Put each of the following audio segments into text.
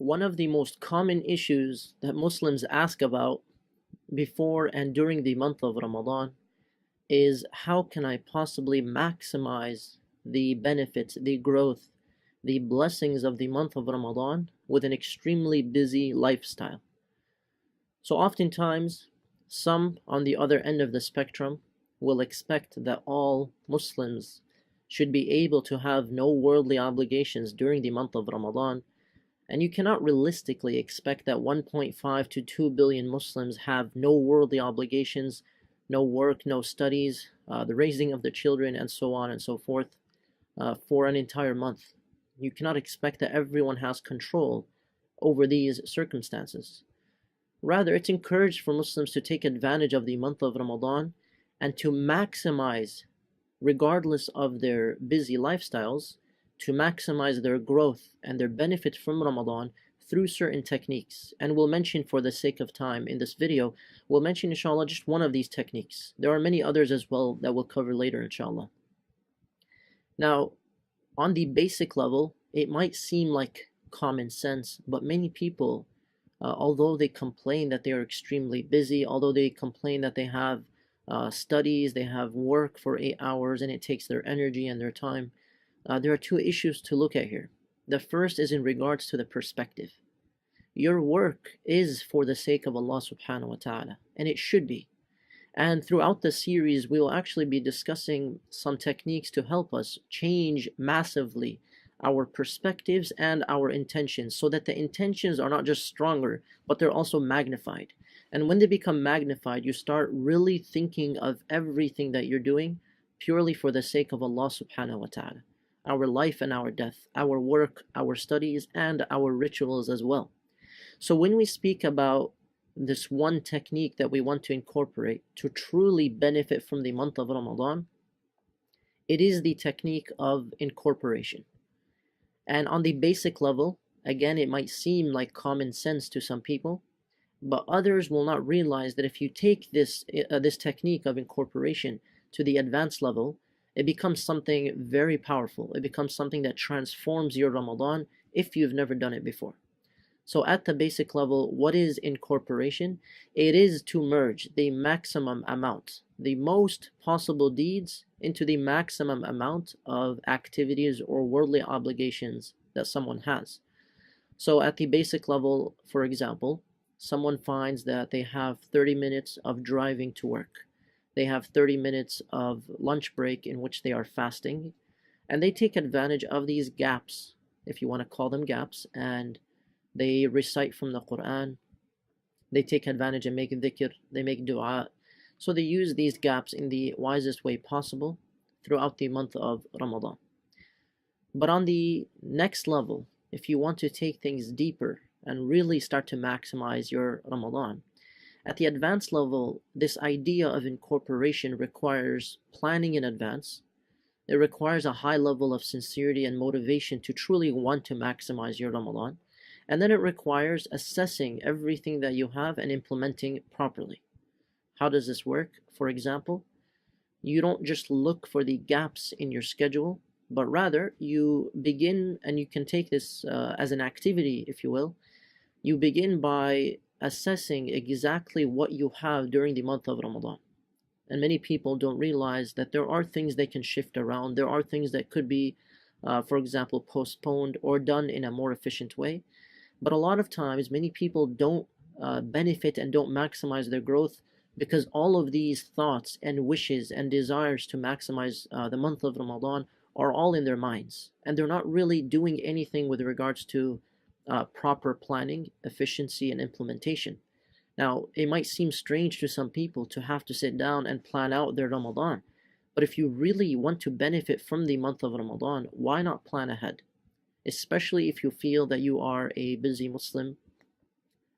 One of the most common issues that Muslims ask about before and during the month of Ramadan is how can I possibly maximize the benefits, the growth, the blessings of the month of Ramadan with an extremely busy lifestyle. So oftentimes, some on the other end of the spectrum will expect that all Muslims should be able to have no worldly obligations during the month of Ramadan, and you cannot realistically expect that 1.5 to 2 billion Muslims have no worldly obligations, no work, no studies, the raising of the children, and so on and so forth, for an entire month. You cannot expect that everyone has control over these circumstances. Rather, it's encouraged for Muslims to take advantage of the month of Ramadan and to maximize, regardless of their busy lifestyles, to maximize their growth and their benefit from Ramadan through certain techniques. And we'll mention, for the sake of time in this video, we'll mention inshallah just one of these techniques. There are many others as well that we'll cover later inshallah. Now, on the basic level, it might seem like common sense, but many people, although they complain that they are extremely busy, although they complain that they have studies, they have work for 8 hours and it takes their energy and their time, there are two issues to look at here. The first is in regards to the perspective. Your work is for the sake of Allah subhanahu wa ta'ala, and it should be. And throughout the series, we will actually be discussing some techniques to help us change massively our perspectives and our intentions, so that the intentions are not just stronger, but they're also magnified. And when they become magnified, you start really thinking of everything that you're doing purely for the sake of Allah subhanahu wa ta'ala. Our life and our death, our work, our studies, and our rituals as well. So when we speak about this one technique that we want to incorporate to truly benefit from the month of Ramadan, it is the technique of incorporation. And on the basic level, again, it might seem like common sense to some people, but others will not realize that if you take this technique of incorporation to the advanced level, it becomes something very powerful. It becomes something that transforms your Ramadan if you've never done it before. So at the basic level, what is incorporation? It is to merge the maximum amount, the most possible deeds, into the maximum amount of activities or worldly obligations that someone has. So at the basic level, for example, someone finds that they have 30 minutes of driving to work. They have 30 minutes of lunch break in which they are fasting, and they take advantage of these gaps, if you want to call them gaps, and they recite from the Quran, they take advantage and make dhikr, they make dua. So they use these gaps in the wisest way possible throughout the month of Ramadan. But on the next level, if you want to take things deeper and really start to maximize your Ramadan, at the advanced level, this idea of incorporation requires planning in advance. It requires a high level of sincerity and motivation to truly want to maximize your Ramadan. And then it requires assessing everything that you have and implementing properly. How does this work? For example, you don't just look for the gaps in your schedule, but rather you begin, and you can take this as an activity, if you will. You begin by assessing exactly what you have during the month of Ramadan. And many people don't realize that there are things they can shift around. There are things that could be, for example, postponed or done in a more efficient way. But a lot of times, many people don't benefit and don't maximize their growth because all of these thoughts and wishes and desires to maximize the month of Ramadan are all in their minds. And they're not really doing anything with regards to proper planning, efficiency, and implementation. Now, it might seem strange to some people to have to sit down and plan out their Ramadan, but if you really want to benefit from the month of Ramadan, why not plan ahead? Especially if you feel that you are a busy Muslim,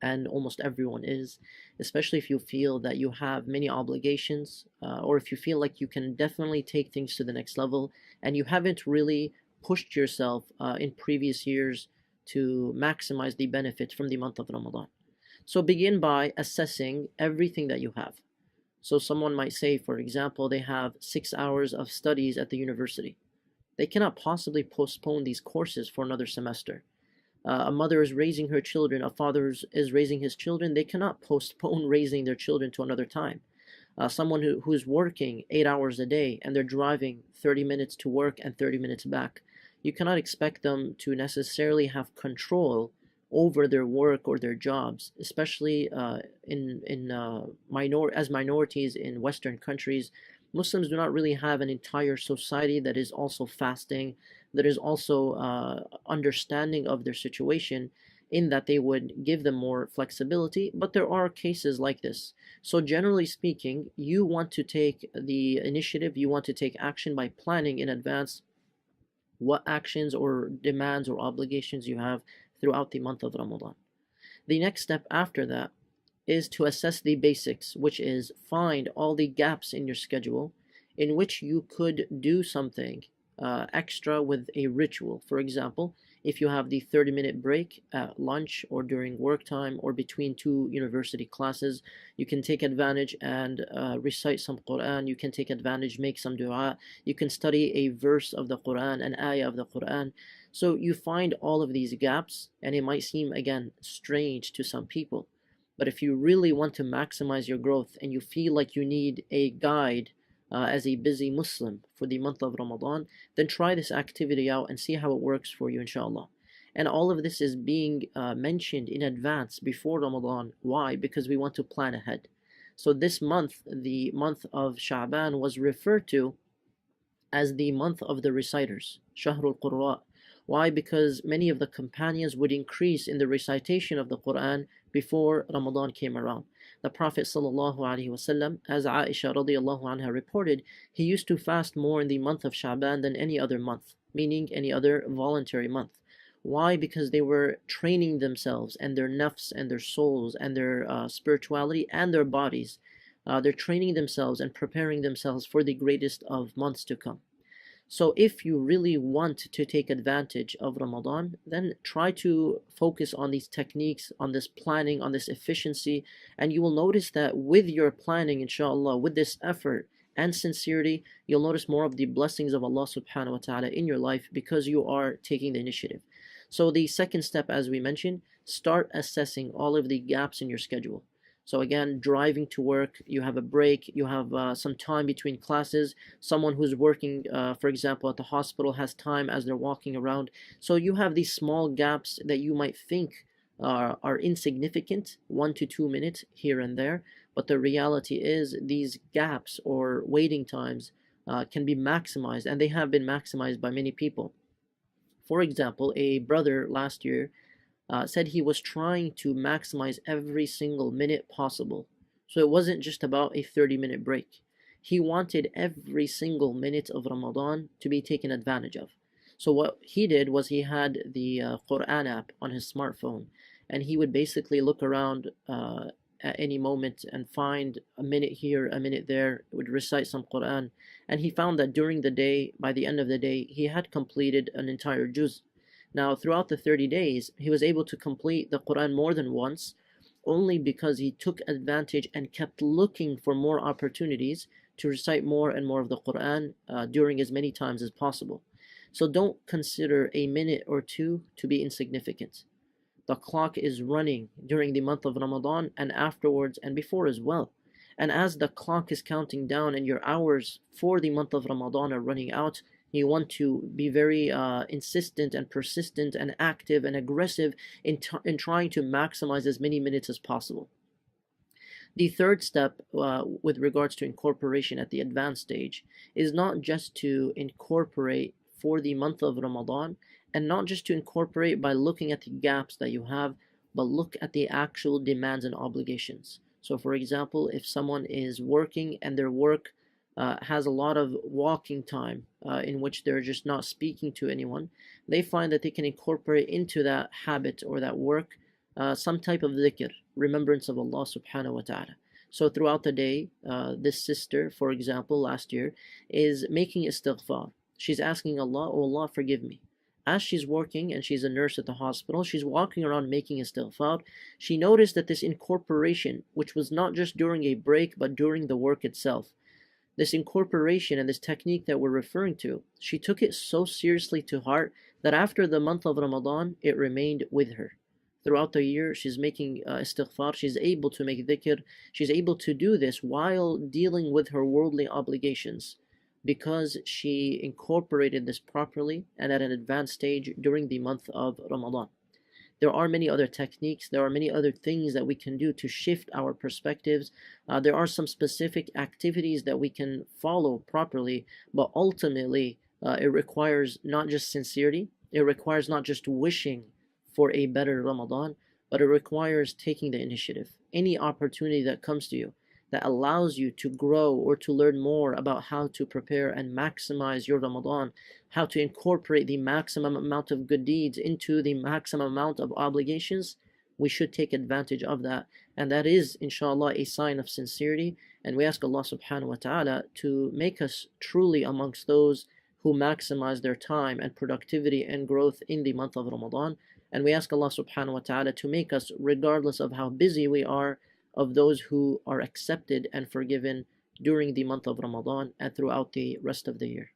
and almost everyone is, especially if you feel that you have many obligations, or if you feel like you can definitely take things to the next level, and you haven't really pushed yourself in previous years to maximize the benefit from the month of Ramadan. So begin by assessing everything that you have. So someone might say, for example, they have 6 hours of studies at the university. They cannot possibly postpone these courses for another semester. A mother is raising her children, a father is raising his children. They cannot postpone raising their children to another time. Someone who's working 8 hours a day and they're driving 30 minutes to work and 30 minutes back, you cannot expect them to necessarily have control over their work or their jobs, especially as minorities in Western countries. Muslims do not really have an entire society that is also fasting, that is also understanding of their situation, in that they would give them more flexibility. But there are cases like this. So generally speaking, you want to take the initiative, you want to take action by planning in advance what actions or demands or obligations you have throughout the month of Ramadan. The next step after that is to assess the basics, which is find all the gaps in your schedule in which you could do something extra with a ritual. For example, if you have the 30-minute break at lunch or during work time or between two university classes, you can take advantage and recite some Quran. You can take advantage, make some dua. You can study a verse of the Quran, an ayah of the Quran. So you find all of these gaps, and it might seem, again, strange to some people. But if you really want to maximize your growth and you feel like you need a guide as a busy Muslim for the month of Ramadan, then try this activity out and see how it works for you, inshallah. And all of this is being mentioned in advance before Ramadan. Why? Because we want to plan ahead. So this month, the month of Sha'ban, was referred to as the month of the reciters, Shahrul Qurra. Why? Because many of the companions would increase in the recitation of the Quran before Ramadan came around. The Prophet ﷺ, as Aisha radiallahu anha reported, he used to fast more in the month of Sha'ban than any other month, meaning any other voluntary month. Why? Because they were training themselves and their nafs and their souls and their spirituality and their bodies. They're training themselves and preparing themselves for the greatest of months to come. So if you really want to take advantage of Ramadan, then try to focus on these techniques, on this planning, on this efficiency, and you will notice that with your planning, inshallah, with this effort and sincerity, you'll notice more of the blessings of Allah subhanahu wa ta'ala in your life because you are taking the initiative. So the second step, as we mentioned, start assessing all of the gaps in your schedule. So again, driving to work, you have a break, you have some time between classes. Someone who's working, for example, at the hospital has time as they're walking around. So you have these small gaps that you might think are insignificant, 1 to 2 minutes here and there. But the reality is these gaps or waiting times can be maximized, and they have been maximized by many people. For example, a brother last year said he was trying to maximize every single minute possible. So it wasn't just about a 30-minute break. He wanted every single minute of Ramadan to be taken advantage of. So what he did was he had the Quran app on his smartphone, and he would basically look around at any moment and find a minute here, a minute there, would recite some Quran. And he found that during the day, by the end of the day, he had completed an entire juz. Now, throughout the 30 days, he was able to complete the Quran more than once, only because he took advantage and kept looking for more opportunities to recite more and more of the Quran during as many times as possible. So don't consider a minute or two to be insignificant. The clock is running during the month of Ramadan and afterwards and before as well. And as the clock is counting down and your hours for the month of Ramadan are running out, you want to be very insistent and persistent and active and aggressive in trying to maximize as many minutes as possible. The third step with regards to incorporation at the advanced stage is not just to incorporate for the month of Ramadan, and not just to incorporate by looking at the gaps that you have, but look at the actual demands and obligations. So for example, if someone is working and their work has a lot of walking time in which they're just not speaking to anyone, they find that they can incorporate into that habit or that work some type of dhikr, remembrance of Allah subhanahu wa ta'ala. So throughout the day, this sister, for example, last year, is making istighfar. She's asking Allah, oh Allah, forgive me. As she's working and she's a nurse at the hospital, she's walking around making istighfar. She noticed that this incorporation, which was not just during a break, but during the work itself, this incorporation and this technique that we're referring to, she took it so seriously to heart that after the month of Ramadan, it remained with her. Throughout the year, she's making istighfar, she's able to make dhikr, she's able to do this while dealing with her worldly obligations because she incorporated this properly and at an advanced stage during the month of Ramadan. There are many other techniques, there are many other things that we can do to shift our perspectives. There are some specific activities that we can follow properly, but ultimately it requires not just sincerity, it requires not just wishing for a better Ramadan, but it requires taking the initiative. Any opportunity that comes to you that allows you to grow or to learn more about how to prepare and maximize your Ramadan, how to incorporate the maximum amount of good deeds into the maximum amount of obligations, we should take advantage of that. And that is, inshallah, a sign of sincerity. And we ask Allah subhanahu wa ta'ala to make us truly amongst those who maximize their time and productivity and growth in the month of Ramadan. And we ask Allah subhanahu wa ta'ala to make us, regardless of how busy we are, of those who are accepted and forgiven during the month of Ramadan and throughout the rest of the year.